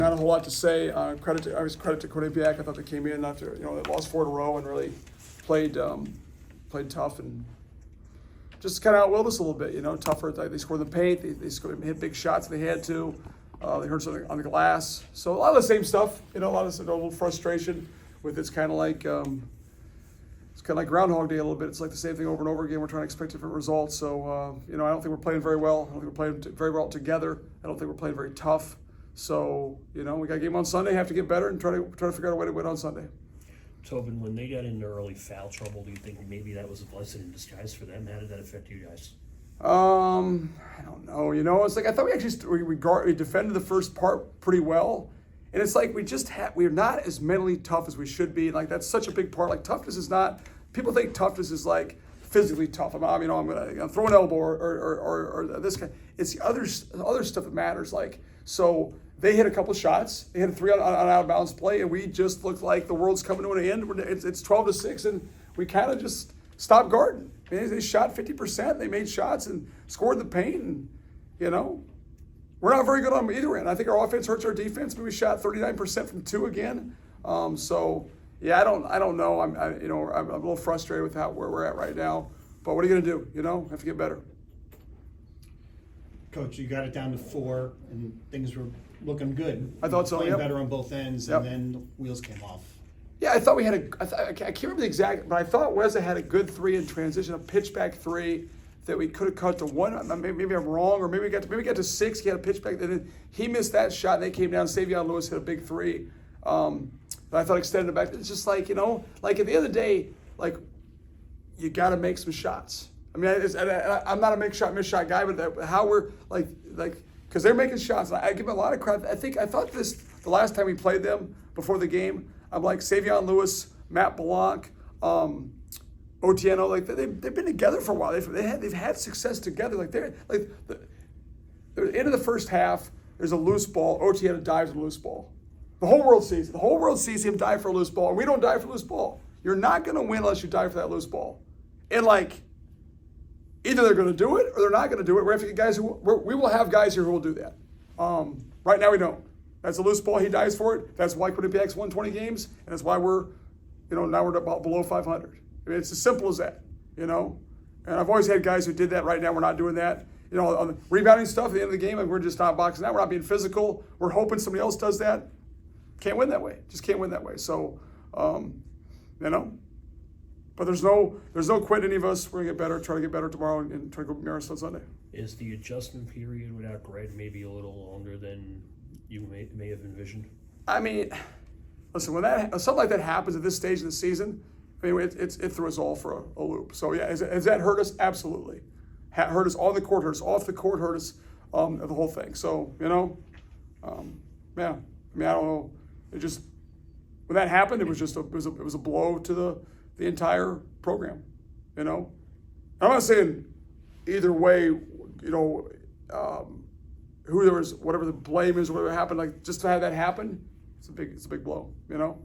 Not a whole lot to say. Credit to Quinnipiac. I thought they came in after they lost 4 in a row and really played tough and just kind of outwilled us a little bit. Tougher. They scored in the paint. They hit big shots. They had to. They hurt something on the glass. So a lot of the same stuff. A lot of a little frustration with it's kind of like Groundhog Day a little bit. It's like the same thing over and over again. We're trying to expect different results. So I don't think we're playing very well. I don't think we're playing very well together. I don't think we're playing very tough. So, we got a game on Sunday, have to get better and try to figure out a way to win on Sunday. Tobin, when they got into early foul trouble, do you think maybe that was a blessing in disguise for them? How did that affect you guys? I don't know. It's like I thought we defended the first part pretty well. And it's like we're not as mentally tough as we should be. Like that's such a big part. Like toughness is not, people think toughness is like physically tough. I'm gonna throw an elbow or this kind. It's the other stuff that matters. Like, so they hit a couple shots. They hit a 3 on out of bounds play, and we just looked like the world's coming to an end. It's 12-6, and we kind of just stopped guarding. They shot 50%. They made shots and scored the paint, and we're not very good on either end. I think our offense hurts our defense. But we shot 39% from 2 again. So yeah, I don't know. I'm a little frustrated with where we're at right now. But what are you gonna do? Have to get better. Coach, you got it down to 4, and things were looking good. I thought so. Playing better on both ends, and then the wheels came off. Yeah, I thought we had I can't remember the exact, but I thought Weza had a good 3 in transition, a pitch back 3 that we could have cut to 1. Maybe I'm wrong, or maybe we got to 6. He had a pitch back, then he missed that shot, and they came down. Savion Lewis hit a big 3. That I thought extended it back. It's just like at the end of the day, like you got to make some shots. I mean, I'm not a miss shot guy, but how we're like because they're making shots. And I give them a lot of credit. I thought the last time we played them before the game, I'm like Savion Lewis, Matt Blanc, Otieno. Like they've been together for a while. They've had success together. Like they're like the end of the first half. There's a loose ball. Otieno dives on a loose ball. The whole world sees it. The whole world sees him dive for a loose ball, and we don't dive for a loose ball. You're not going to win unless you dive for that loose ball. And either they're going to do it or they're not going to do it. We have to get guys we will have guys here who will do that. Right now we don't. That's a loose ball. He dives for it. That's why Quinnipiac's won 20 games, and that's why we're, now we're about below 500. I mean, it's as simple as that, And I've always had guys who did that. Right now we're not doing that. On the rebounding stuff at the end of the game, we're just not boxing out. We're not being physical. We're hoping somebody else does that. Can't win that way. Just can't win that way. So, But there's no quit any of us. We're gonna get better, try to get better tomorrow, and try to go Marist on Sunday. Is the adjustment period without Greg maybe a little longer than you may have envisioned? I mean, listen, when something like that happens at this stage of the season, I mean, it threw us all for a loop. So yeah, has that hurt us? Absolutely. Hurt us on the court, hurt us off the court, hurt us the whole thing. So yeah. I mean, I don't know. It just when that happened, it was a blow to the entire program. I'm not saying either way. Who there was, whatever the blame is, or whatever happened, like just to have that happen, it's a big blow. And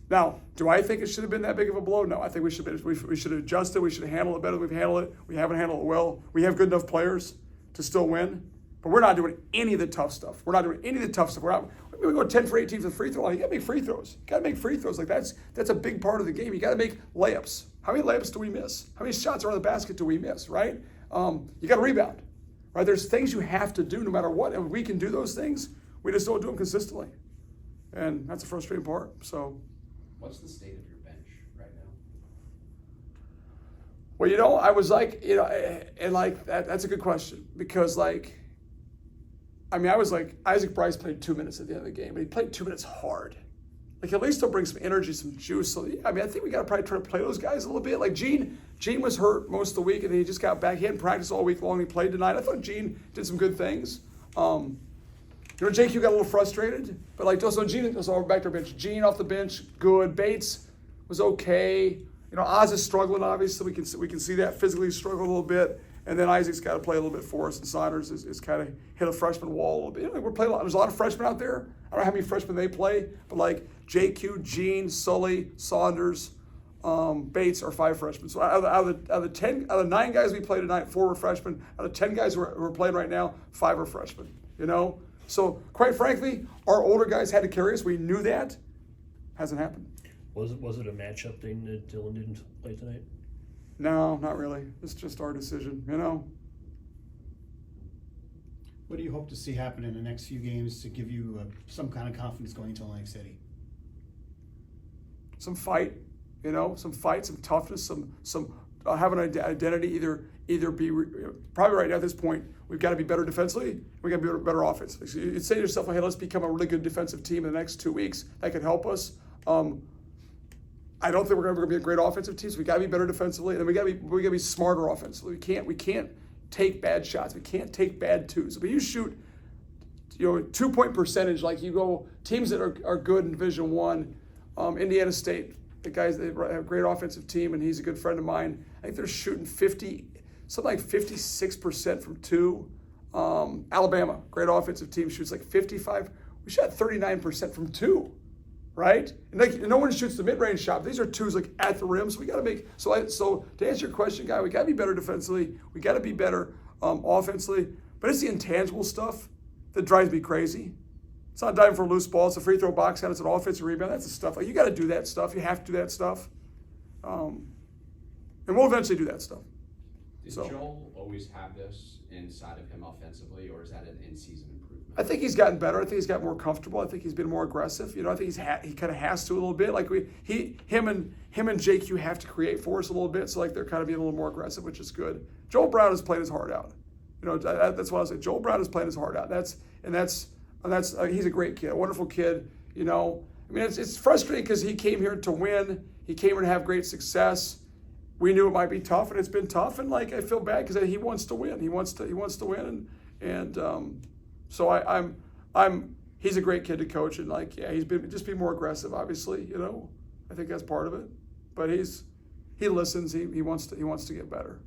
now, do I think it should have been that big of a blow? No, I think we should have adjusted. We should have handled it better than we've handled it. We haven't handled it well. We have good enough players to still win, but we're not doing any of the tough stuff. We go 10 for 18 for the free throw line. You got to make free throws. You got to make free throws. Like that's a big part of the game. You got to make layups. How many layups do we miss? How many shots around the basket do we miss? Right? You got to rebound. Right? There's things you have to do no matter what, and we can do those things. We just don't do them consistently, and that's the frustrating part. So, what's the state of your bench right now? Well, I was like, and like that's a good question because I was like, Isaac Bryce played 2 minutes at the end of the game, but he played 2 minutes hard. Like, at least he'll bring some energy, some juice. So, yeah, I think we got to probably try to play those guys a little bit. Like, Gene was hurt most of the week, and he just got back. He hadn't practiced all week long. He played tonight. I thought Gene did some good things. JQ got a little frustrated, but so Gene was all back to our bench. Gene off the bench, good. Bates was okay. Oz is struggling, obviously. We can see that physically struggle a little bit. And then Isaac's got to play a little bit for us, and Saunders is kind of hit a freshman wall a little bit. We're playing a lot. There's a lot of freshmen out there. I don't know how many freshmen they play, but like JQ, Gene, Sully, Saunders, Bates are 5 freshmen. So out of the 9 guys we played tonight, 4 were freshmen. Out of 10 guys who are playing right now, 5 are freshmen. So quite frankly, our older guys had to carry us. We knew that. Hasn't happened. Was it a matchup thing that Dylan didn't play tonight? No, not really. It's just our decision, you know. What do you hope to see happen in the next few games to give you some kind of confidence going into Atlantic City? Some fight, you know, some fight, some toughness, some have an identity. Either be probably right now at this point, we've got to be better defensively. We got to be better offense. You'd say to yourself, "Hey, let's become a really good defensive team in the next 2 weeks." That could help us. I don't think we're ever going to be a great offensive team. So we got to be better defensively, and then we got to be smarter offensively. We can't take bad shots. We can't take bad twos. But you shoot, 2-point percentage like you go teams that are good in Division One. Indiana State, the guys, they have a great offensive team, and he's a good friend of mine. I think they're shooting 56% from two. Alabama, great offensive team, shoots like 55. We shot 39% from two, right? And no one shoots the mid-range shot. These are twos like at the rim, so we got to make. So to answer your question, guy, we got to be better defensively. We got to be better offensively. But it's the intangible stuff that drives me crazy. It's not diving for a loose ball. It's a free throw box out. It's an offensive rebound. That's the stuff. Like, you got to do that stuff. You have to do that stuff. And we'll eventually do that stuff. Did Joel always have this inside of him offensively, or is that an in-season improvement? I think he's gotten better. I think he's gotten more comfortable. I think he's been more aggressive. I think he kind of has to a little bit. Like him and JQ have to create for us a little bit. So like they're kind of being a little more aggressive, which is good. Joel Brown is playing his heart out. That's what I say. Joel Brown is playing his heart out. That's he's a great kid, a wonderful kid. I mean, it's frustrating because he came here to win. He came here to have great success. We knew it might be tough, and it's been tough. And like, I feel bad because he wants to win. He wants to win, so he's a great kid to coach, and like, yeah, he's been just be more aggressive. Obviously, I think that's part of it. But he listens. He wants to get better.